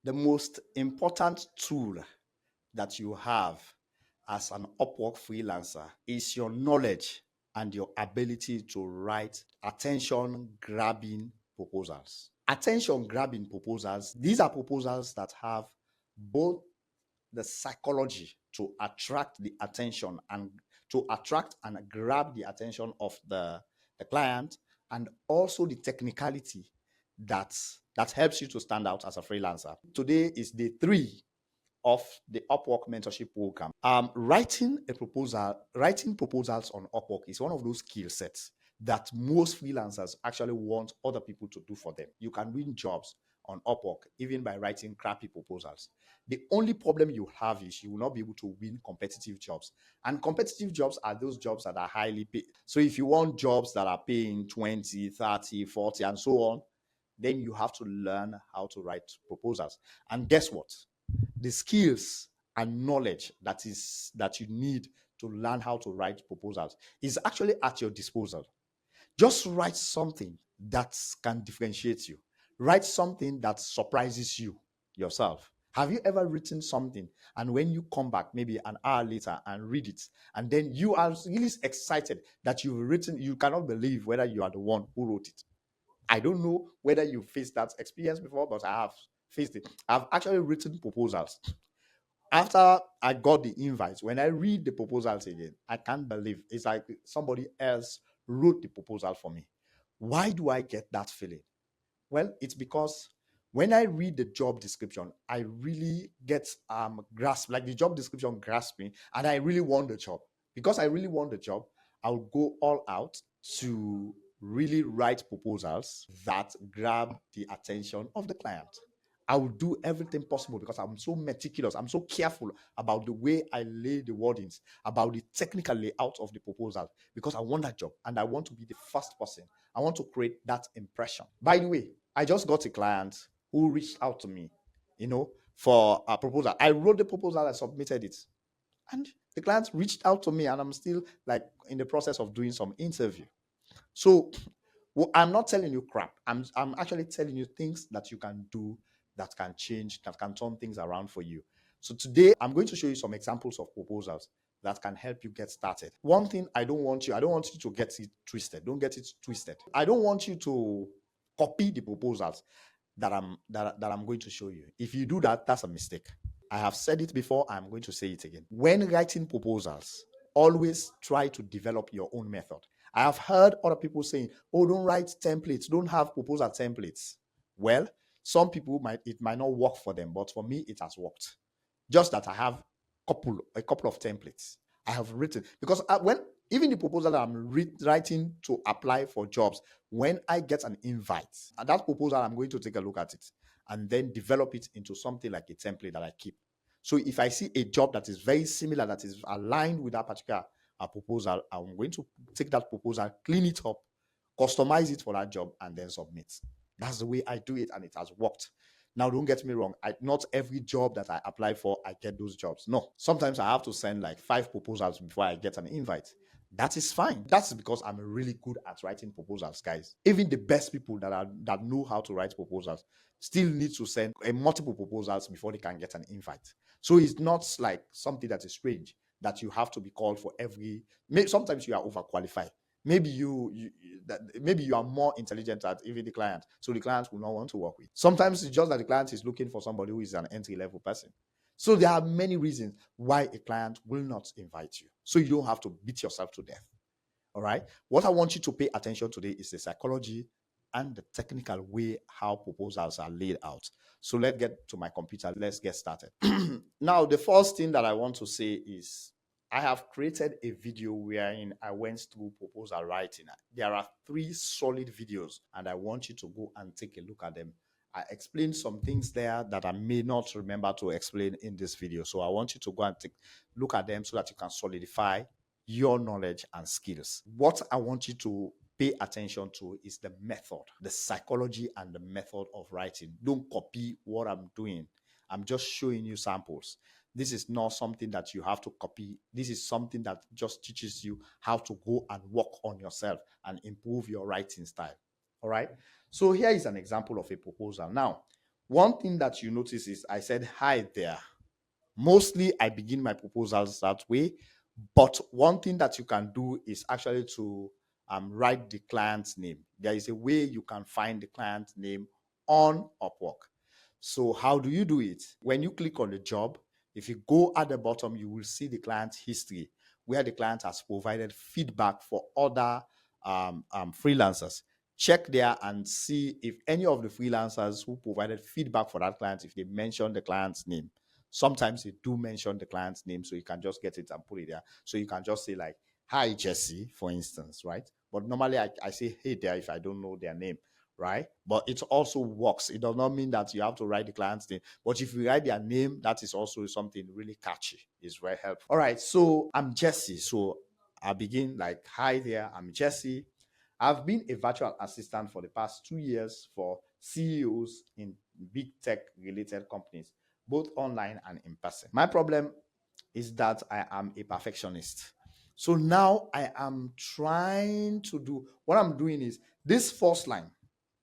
The most important tool that you have as an Upwork freelancer is your knowledge and your ability to write attention grabbing proposals. Attention grabbing proposals, these are proposals that have both the psychology to attract the attention and to attract and grab the attention of the client, and also the technicality that helps you to stand out as a freelancer. Today is day 3 of the Upwork mentorship program. Writing proposals on Upwork is one of those skill sets that most freelancers actually want other people to do for them. You can win jobs on Upwork even by writing crappy proposals. The only problem you have is you will not be able to win competitive jobs. And competitive jobs are those jobs that are highly paid. So if you want jobs that are paying 20, 30, 40, and so on, then you have to learn how to write proposals. And guess what? The skills and knowledge that you need to learn how to write proposals is actually at your disposal. Just write something that can differentiate you. Write something that surprises you yourself. Have you ever written something and when you come back maybe an hour later and read it, and then you are really excited that you've written, you cannot believe whether you are the one who wrote it? I don't know whether you faced that experience before, but I have faced it. I've actually written proposals. After I got the invite, when I read the proposals again, I can't believe it's like somebody else wrote the proposal for me. Why do I get that feeling? Well, it's because when I read the job description, I really get grasp, like the job description grasps me, and I really want the job. Because I really want the job, I'll go all out to really write proposals that grab the attention of the client. I will do everything possible because I'm so meticulous. I'm so careful about the way I lay the wordings, about the technical layout of the proposal, because I want that job and I want to be the first person. I want to create that impression. By the way, I just got a client who reached out to me, for a proposal. I wrote the proposal, I submitted it, and the client reached out to me, and I'm still like in the process of doing some interview. So I'm not telling you crap. I'm actually telling you things that you can do that can change, that can turn things around for you. So today I'm going to show you some examples of proposals that can help you get started. One thing I don't want you to get it twisted. Don't get it twisted. I don't want you to copy the proposals that I'm going to show you. If you do that, that's a mistake. I have said it before, I'm going to say it again. When writing proposals, always try to develop your own method. I have heard other people saying, oh, don't write templates, don't have proposal templates. Well, some people it might not work for them, but for me, it has worked. Just that I have a couple of templates I have written, because when even the proposal that I'm writing to apply for jobs, when I get an invite, and that proposal, I'm going to take a look at it and then develop it into something like a template that I keep. So if I see a job that is very similar, that is aligned with that particular proposal, I'm going to take that proposal, clean it up, customize it for that job, and then submit. That's the way I do it, and it has worked. Now, don't get me wrong. Not every job that I apply for, I get those jobs. No. Sometimes I have to send like 5 proposals before I get an invite. That is fine. That's because I'm really good at writing proposals, guys. Even the best people that know how to write proposals still need to send multiple proposals before they can get an invite. So it's not like something that is strange that you have to be called for every. Sometimes you are overqualified. Maybe maybe you are more intelligent than even the client, so the client will not want to work with. Sometimes it's just that the client is looking for somebody who is an entry-level person. So there are many reasons why a client will not invite you. So you don't have to beat yourself to death. All right. What I want you to pay attention to today is the psychology and the technical way how proposals are laid out. So let's get to my computer. Let's get started. Now, the first thing that I want to say is I have created a video wherein I went through proposal writing. There are 3 solid videos, and I want you to go and take a look at them. I explained some things there that I may not remember to explain in this video. So I want you to go and look at them so that you can solidify your knowledge and skills. What I want you to pay attention to is the method, the psychology and the method of writing. Don't copy what I'm doing. I'm just showing you samples. This is not something that you have to copy. This is something that just teaches you how to go and work on yourself and improve your writing style. All right. So here is an example of a proposal. Now, One thing that you notice is I said hi there. Mostly I begin my proposals that way, but one thing that you can do is actually to write the client's name. There is a way you can find the client's name on Upwork. So how do you do it? When you click on the job, if you go at the bottom, you will see the client's history, where the client has provided feedback for other freelancers. Check there and see if any of the freelancers who provided feedback for that client, if they mention the client's name. Sometimes they do mention the client's name, so you can just get it and put it there. So you can just say like, hi, Jesse, for instance, right? But normally I say, hey there, if I don't know their name, right? But it also works. It does not mean that you have to write the client's name. But if you write their name, that is also something really catchy. It's very helpful. All right, so I'm Jesse. So I'll begin like, hi there, I'm Jesse. I've been a virtual assistant for the past 2 years for CEOs in big tech related companies, both online and in person. My problem is that I am a perfectionist. So now I am trying to do what I'm doing is this first line.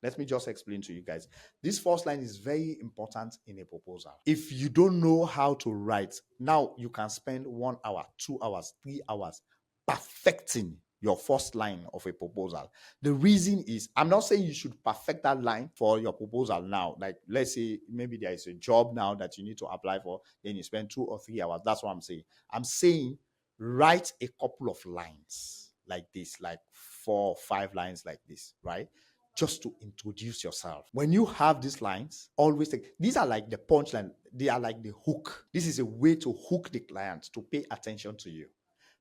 Let me just explain to you guys. This first line is very important in a proposal. If you don't know how to write, now you can spend 1 hour, 2 hours, 3 hours perfecting your first line of a proposal. The reason is, I'm not saying you should perfect that line for your proposal now. Like, let's say maybe there is a job now that you need to apply for, then you spend 2 or 3 hours. That's what I'm saying. I'm saying write a couple of lines like this, like 4 or 5 lines like this, right? Just to introduce yourself. When you have these lines, always take these are like the punchline, they are like the hook. This is a way to hook the client to pay attention to you.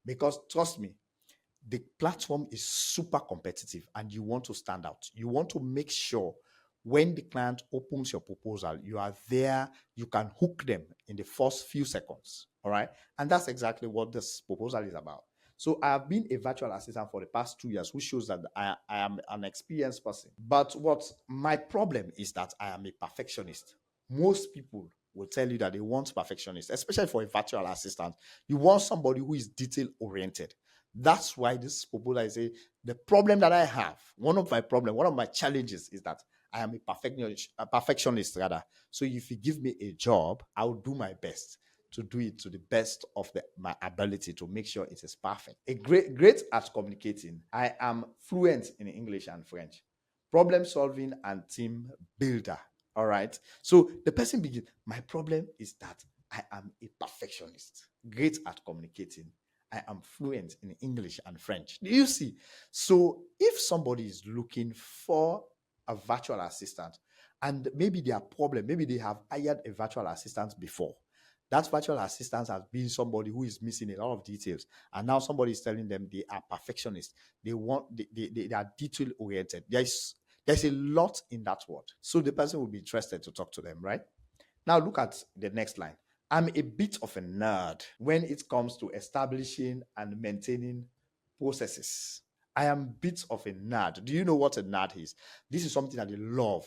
Because trust me, the platform is super competitive and you want to stand out. You want to make sure when the client opens your proposal, you are there, you can hook them in the first few seconds. All right. And that's exactly what this proposal is about. So I have been a virtual assistant for the past 2 years, which shows that I am an experienced person. But what my problem is that I am a perfectionist. Most people will tell you that they want perfectionists, especially for a virtual assistant. You want somebody who is detail oriented. That's why this proposal is the problem that I have. One of my challenges is that I am a perfectionist rather. So if you give me a job, I'll do my best to do it to the best of my ability to make sure it is perfect. A great at communicating. I am fluent in English and French. Problem solving and team builder. All right. So the person begins. My problem is that I am a perfectionist. Great at communicating. I am fluent in English and French. Do you see? So if somebody is looking for a virtual assistant and maybe their problem, maybe they have hired a virtual assistant before, that virtual assistant has been somebody who is missing a lot of details. And now somebody is telling them they are perfectionists. They are detail oriented. There's a lot in that word. So the person will be interested to talk to them, right? Now look at the next line. I'm a bit of a nerd when it comes to establishing and maintaining processes. I am a bit of a nerd. Do you know what a nerd is? This is something that they love.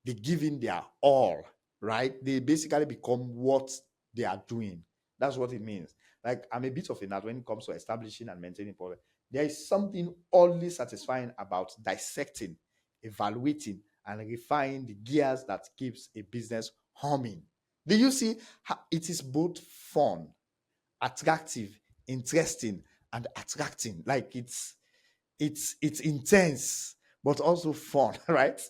They give in their all, right? They basically become what they are doing. That's what it means. Like, I'm a bit of a nerd when it comes to establishing and maintaining processes. There is something oddly satisfying about dissecting, evaluating, and refining the gears that keeps a business humming. Do you see how it is both fun, attractive, interesting, and attracting? Like it's intense, but also fun, right?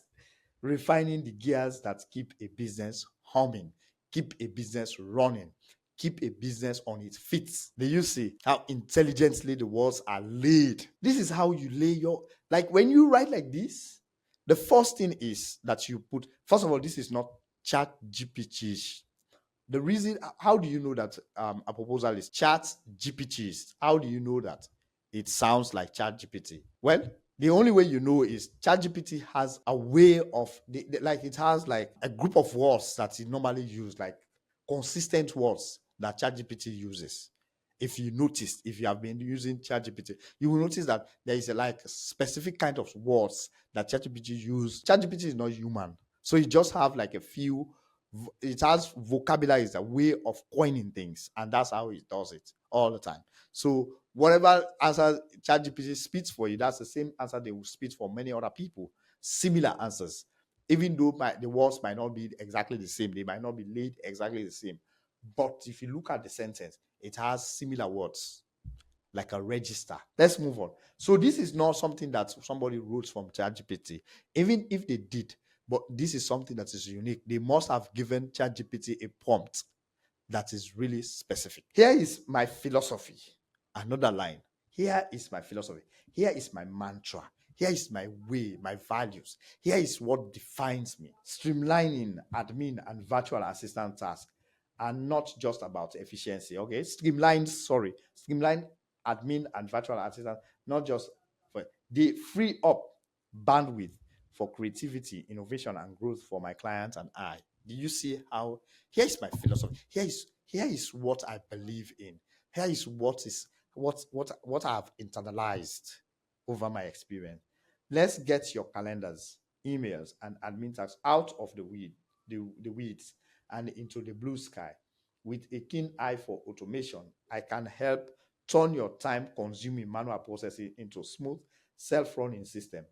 Refining the gears that keep a business humming, keep a business running, keep a business on its feet. Do you see how intelligently the words are laid? This is how you lay like when you write like this, the first thing is that you put, first of all, this is not chat GPT. The reason, how do you know that a proposal is chat GPT? How do you know that it sounds like chat GPT? Well, the only way you know is ChatGPT has a way of like it has like a group of words that it normally use, like consistent words that ChatGPT uses. If you notice, if you have been using ChatGPT, you will notice that there is like a specific kind of words that ChatGPT use. ChatGPT is not human, so you just have like a few. It has vocabulary, is a way of coining things, and that's how it does it all the time. So whatever answer ChatGPT spits for you, that's the same answer they will spit for many other people. Similar answers. even though the words might not be exactly the same, they might not be laid exactly the same. But if you look at the sentence, it has similar words, like a register. Let's move on. So this is not something that somebody wrote from ChatGPT, even if they did, but this is something that is unique. They must have given ChatGPT a prompt that is really specific. Here is my philosophy. Another line. Here is my philosophy. Here is my mantra. Here is my way, my values. Here is what defines me. Streamlining admin and virtual assistant tasks are not just about efficiency. Okay, streamlined admin and virtual assistant, not just for they free up bandwidth for creativity, innovation, and growth for my clients and I. Do you see how? Here is my philosophy. Here is what I believe in. Here is what I've internalized over my experience. Let's get your calendars, emails, and admin tasks out of the weeds and into the blue sky. With a keen eye for automation, I can help turn your time-consuming manual processing into smooth, self-running system.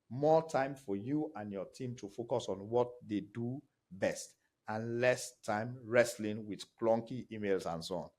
More time for you and your team to focus on what they do best, and less time wrestling with clunky emails and so on.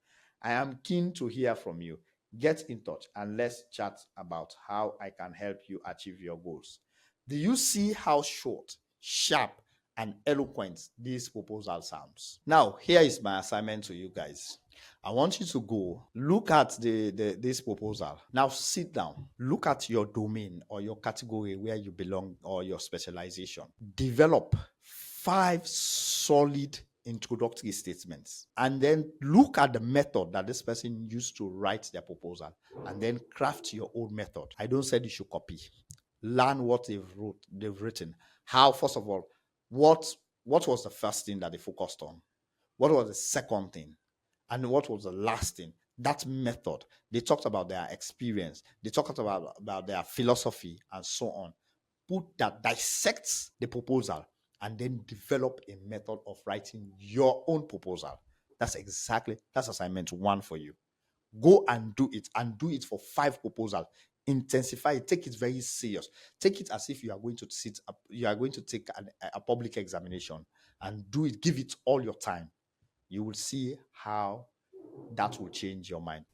I am keen to hear from you. Get in touch and let's chat about how I can help you achieve your goals. Do you see how short, sharp, and eloquent this proposal sounds? Now, here is my assignment to you guys. I want you to go look at this proposal. Now sit down, look at your domain or your category where you belong or your specialization. Develop 5 solid introductory statements, and then look at the method that this person used to write their proposal, and then craft your own method. I don't say you should copy. Learn what they've written. How, first of all, what was the first thing that they focused on? What was the second thing? And what was the last thing? That method. They talked about their experience. They talked about their philosophy and so on. Put that, dissect the proposal, and then develop a method of writing your own proposal. That's assignment 1 for you. Go and do it for 5 proposals. Intensify it. Take it very serious. Take it as if you are going to take a public examination, and do it. Give it all your time. You will see how that will change your mind.